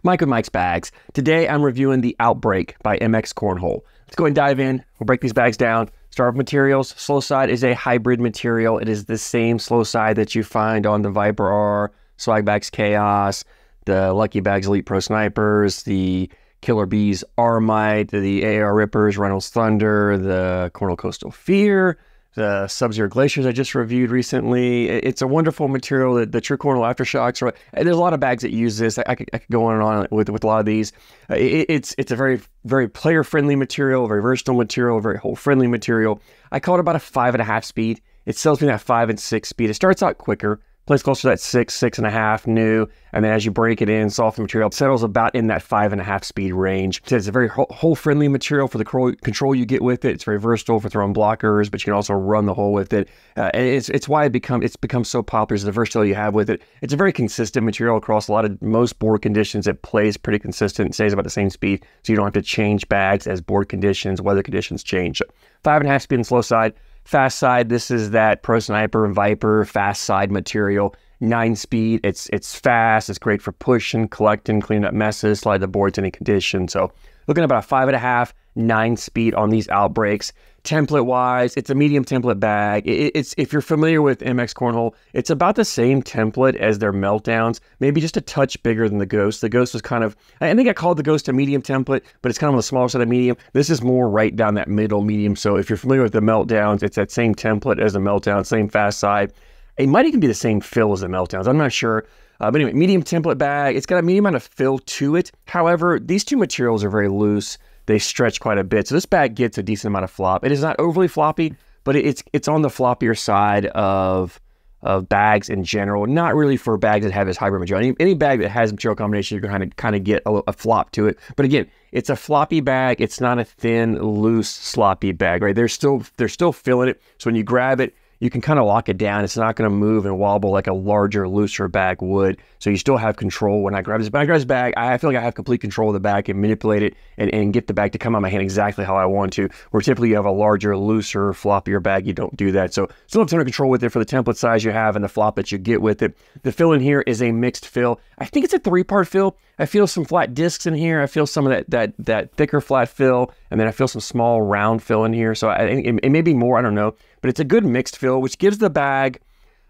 Mike with Mike's Bags. Today I'm reviewing the Outbreak by MX Cornhole. Let's go ahead and dive in. We'll break these bags down. Start with materials. Slow side is a hybrid material. It is the same slow side that you find on the Viper R, Swag Bags Chaos, the Lucky Bags Elite Pro Snipers, the Killer Bees Armite, the AR Rippers, Reynolds Thunder, the Cornhole Coastal Fear, the Sub-Zero Glaciers I just reviewed recently. It's a wonderful material, the True Cornhole Aftershocks. Right? There's a lot of bags that use this. I could go on and on with a lot of these. It's a very player-friendly material, very versatile material, very hole-friendly material. I call it about a 5.5 speed. It sells me that 5 and 6 speed. It starts out quicker, plays closer to that 6.5 new, and then as you break it in, soften material, it settles about in that 5.5 speed range. So it's a very hole-friendly material for the control you get with it. It's very versatile for throwing blockers, but you can also run the hole with it. And it's why it's become so popular, is the versatility you have with it. It's a very consistent material across most board conditions. It plays pretty consistent. It stays about the same speed, so you don't have to change bags as board conditions, weather conditions change. 5.5 speed on the slow side. Fast side, this is that Pro Sniper and Viper fast side material. 9 speed, it's fast, it's great for pushing, collecting, cleaning up messes, slide the boards in any condition. So looking at about a 5.5, 9 speed on these Outbreaks. Template wise, it's a medium template bag. It's if you're familiar with MX Cornhole, it's about the same template as their Meltdowns, maybe just a touch bigger than the Ghost. The Ghost was kind of, I think I called the Ghost a medium template, but it's kind of on the smaller side of medium. This is more right down that middle medium. So if you're familiar with the Meltdowns, it's that same template as the Meltdown, same fast side. It might even be the same fill as the Meltdowns. I'm not sure. But anyway, medium template bag. It's got a medium amount of fill to it. However, these two materials are very loose. They stretch quite a bit. So this bag gets a decent amount of flop. It is not overly floppy, but it's on the floppier side of bags in general. Not really for bags that have this hybrid material. Any bag that has material combination, you're going to kind of get a flop to it. But again, it's a floppy bag. It's not a thin, loose, sloppy bag, right? They're still filling it. So when you grab it, you can kind of lock it down. It's not going to move and wobble like a larger, looser bag would. So you still have control. When I grab this bag, I feel like I have complete control of the bag and manipulate it and get the bag to come out of my hand exactly how I want to. Where typically you have a larger, looser, floppier bag, you don't do that. So still have ton of control with it for the template size you have and the flop that you get with it. The fill in here is a mixed fill. I think it's a 3-part fill. I feel some flat discs in here. I feel some of that thicker flat fill, and then I feel some small round fill in here. So I think it may be more, I don't know, but it's a good mixed fill, which gives the bag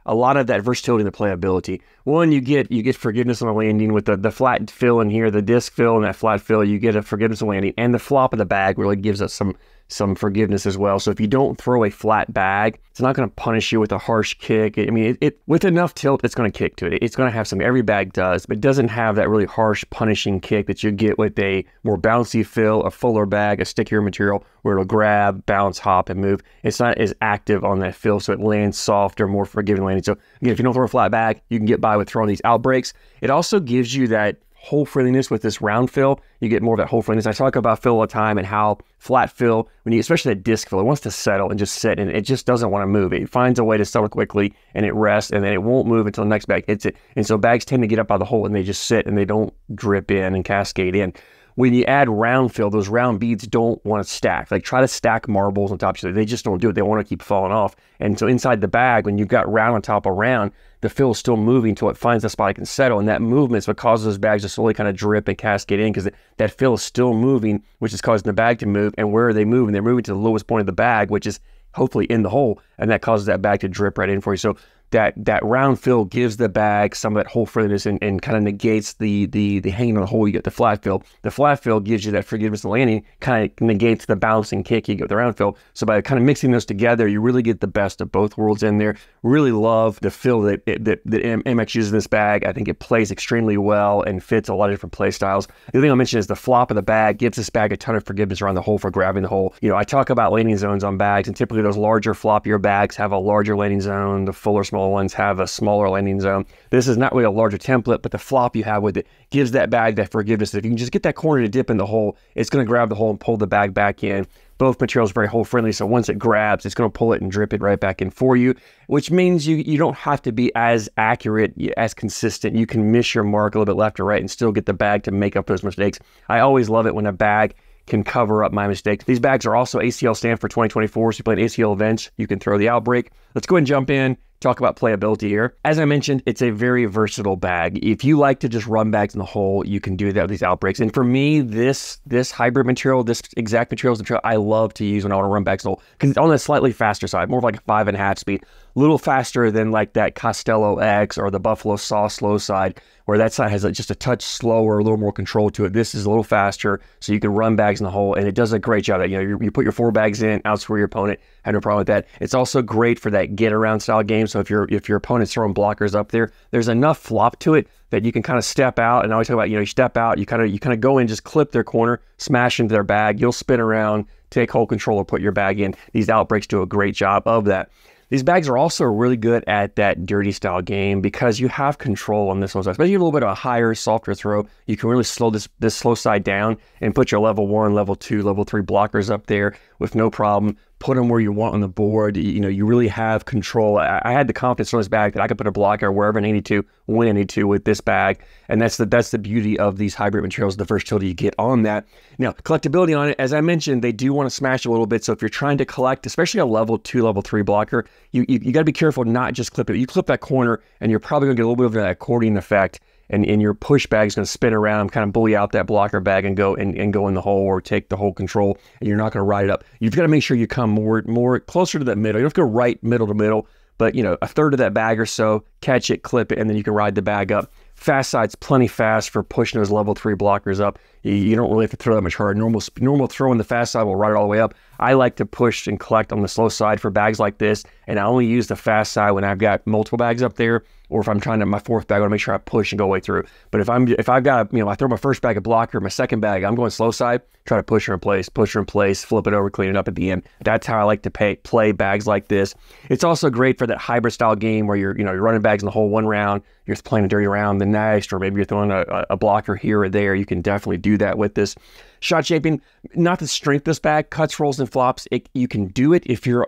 a lot of that versatility and the playability. One, you get forgiveness on the landing with the flat fill in here, the disc fill and that flat fill. You get a forgiveness on landing, and the flop of the bag really gives us some forgiveness as well. So if you don't throw a flat bag, it's not going to punish you with a harsh kick. I mean, with enough tilt, it's going to kick to it. It's going to have some, every bag does, but it doesn't have that really harsh, punishing kick that you get with a more bouncy fill, a fuller bag, a stickier material where it'll grab, bounce, hop, and move. It's not as active on that fill, so it lands softer, more forgiving landing. So again, if you don't throw a flat bag, you can get by with throwing these Outbreaks. It also gives you that hole friendliness with this round fill. You get more of that hole friendliness. I talk about fill all the time and how flat fill, especially that disc fill, it wants to settle and just sit, and it just doesn't want to move. It finds a way to settle quickly, and it rests, and then it won't move until the next bag hits it. And so bags tend to get up out of the hole, and they just sit, and they don't drip in and cascade in. When you add round fill, those round beads don't want to stack. Like, try to stack marbles on top of each other. They just don't do it. They want to keep falling off. And so inside the bag, when you've got round on top of round, the fill is still moving until it finds the spot it can settle. And that movement is what causes those bags to slowly kind of drip and cascade in, because that fill is still moving, which is causing the bag to move. And where are they moving? They're moving to the lowest point of the bag, which is hopefully in the hole, and that causes that bag to drip right in for you. So that round fill gives the bag some of that hole friendliness and kind of negates the hanging on the hole you get the flat fill. The flat fill gives you that forgiveness and landing, kind of negates the bouncing kick you get with the round fill. So by kind of mixing those together, you really get the best of both worlds in there. Really love the fill that MX uses in this bag. I think it plays extremely well and fits a lot of different play styles. The other thing I'll mention is the flop of the bag gives this bag a ton of forgiveness around the hole for grabbing the hole. I talk about landing zones on bags, and typically those larger, floppier bags have a larger landing zone. The fuller, smaller ones have a smaller landing zone. This is not really a larger template, but the flop you have with it gives that bag that forgiveness. If you can just get that corner to dip in the hole, it's going to grab the hole and pull the bag back in. Both materials are very hole friendly, so once it grabs, it's going to pull it and drip it right back in for you, which means you don't have to be as accurate, as consistent. You can miss your mark a little bit left or right and still get the bag to make up those mistakes. I always love it when a bag can cover up my mistakes. These bags are also ACL stamped for 2024, so you play an ACL event, you can throw the Outbreak. Let's go ahead and jump in. talk about playability here. As I mentioned, it's a very versatile bag. If you like to just run bags in the hole, you can do that with these Outbreaks. And for me, this hybrid material, this exact material is the material I love to use when I want to run bags in the hole, because it's on the slightly faster side, more of like a 5.5 speed, a little faster than like that Costello X or the Buffalo Saw slow side, where that side has just a touch slower, a little more control to it. This is a little faster, so you can run bags in the hole, and it does a great job. You know, you put your 4 bags in, outscore your opponent, have no problem with that. It's also great for that get around style game. So if your opponent's throwing blockers up there, there's enough flop to it that you can kind of step out. And I always talk about, you know, you step out, you kind of go in, just clip their corner, smash into their bag. You'll spin around, take hole control, or put your bag in. These Outbreaks do a great job of that. These bags are also really good at that dirty style game because you have control on this one side. Especially a little bit of a higher, softer throw, you can really slow this slow side down and put your level 1, level 2, level 3 blockers up there with no problem. Put them where you want on the board. You know, you really have control. I had the confidence on this bag that I could put a blocker wherever I needed to, when I need to with this bag. And that's the beauty of these hybrid materials, the versatility you get on that. Now, collectability on it, as I mentioned, they do want to smash a little bit. So if you're trying to collect, especially a level 2, level 3 blocker, you got to be careful not just clip it. You clip that corner and you're probably going to get a little bit of that accordion effect. And your push bag is going to spin around, kind of bully out that blocker bag and go in the hole, or take the hole control, and you're not going to ride it up. You've got to make sure you come more closer to that middle. You don't have to go right middle to middle, but you know, a third of that bag or so, catch it, clip it, and then you can ride the bag up. Fast side's plenty fast for pushing those level 3 blockers up. You don't really have to throw that much hard. Normal throw in the fast side will ride it all the way up. I like to push and collect on the slow side for bags like this, and I only use the fast side when I've got multiple bags up there, or if I'm trying to, my 4th bag, I want to make sure I push and go way through. But if I've got, you know, I throw my first bag of blocker, my second bag, I'm going slow side, try to push her in place, flip it over, clean it up at the end. That's how I like to play bags like this. It's also great for that hybrid style game where you're running bags in the hole one round, you're playing a dirty round the next, or maybe you're throwing a blocker here or there. You can definitely do that with this. Shot shaping, not the strength of this bag, cuts, rolls, and flops. You can do it if you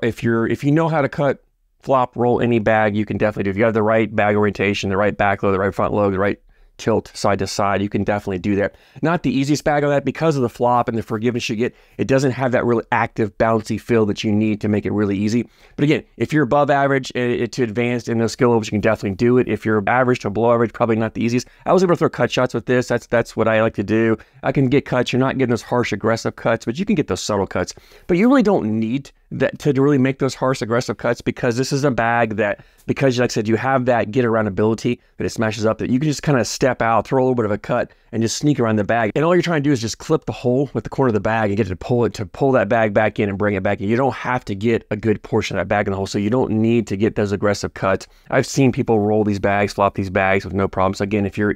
know how to cut, flop, roll any bag. You can definitely do. If you have the right bag orientation, the right back load, the right front load, the right tilt side to side, you can definitely do that. Not the easiest bag of that because of the flop and the forgiveness you get. It doesn't have that really active, bouncy feel that you need to make it really easy. But again, if you're above average to advanced in those skill levels, you can definitely do it. If you're average to below average, probably not the easiest. I was able to throw cut shots with this. That's what I like to do. I can get cuts. You're not getting those harsh, aggressive cuts, but you can get those subtle cuts. But you really don't need that to really make those harsh, aggressive cuts, because this is a bag that, because like I said, you have that get around ability that it smashes up, that you can just kind of step out, throw a little bit of a cut, and just sneak around the bag. And all you're trying to do is just clip the hole with the corner of the bag and get to pull that bag back in and bring it back in. You don't have to get a good portion of that bag in the hole, so you don't need to get those aggressive cuts. I've seen people roll these bags, flop these bags with no problems. Again, if you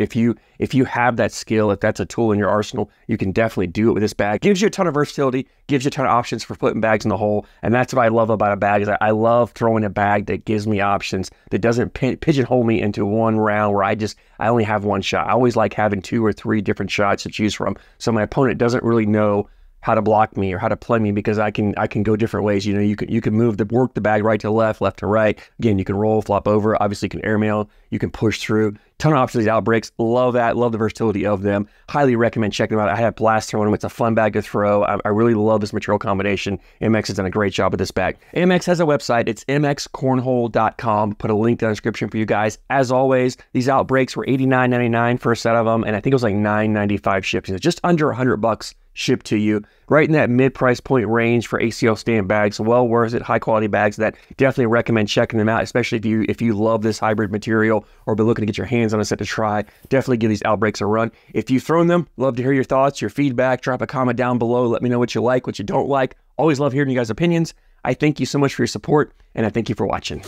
have that skill, if that's a tool in your arsenal, you can definitely do it with this bag. Gives you a ton of versatility, gives you a ton of options for putting bags in the hole, and that's what I love about a bag. Is I love throwing a bag that gives me options, that doesn't pigeonhole me into one round where I only have one shot. I always like having 2 or 3 different shots to choose from, so my opponent doesn't really know how to block me or how to play me, because I can go different ways. You know, you can work the bag right to left, left to right. Again, you can roll, flop over. Obviously, you can airmail, you can push through. Ton of options, these Outbreaks. Love that. Love the versatility of them. Highly recommend checking them out. I had a blast throwing them. It's a fun bag to throw. I really love this material combination. MX has done a great job with this bag. MX has a website. It's MXCornhole.com. Put a link down in the description for you guys. As always, these Outbreaks were $89.99 for a set of them, and I think it was like $9.95 shipped. So just under $100 shipped to you, right in that mid-price point range for ACL stand bags. Well worth it. High quality bags that definitely recommend checking them out, especially if you love this hybrid material or be looking to get your hands on a set to try. Definitely give these Outbreaks a run. If you've thrown them, love to hear your thoughts, your feedback. Drop a comment down below. Let me know what you like, what you don't like. Always love hearing you guys' opinions. I thank you so much for your support, and I thank you for watching.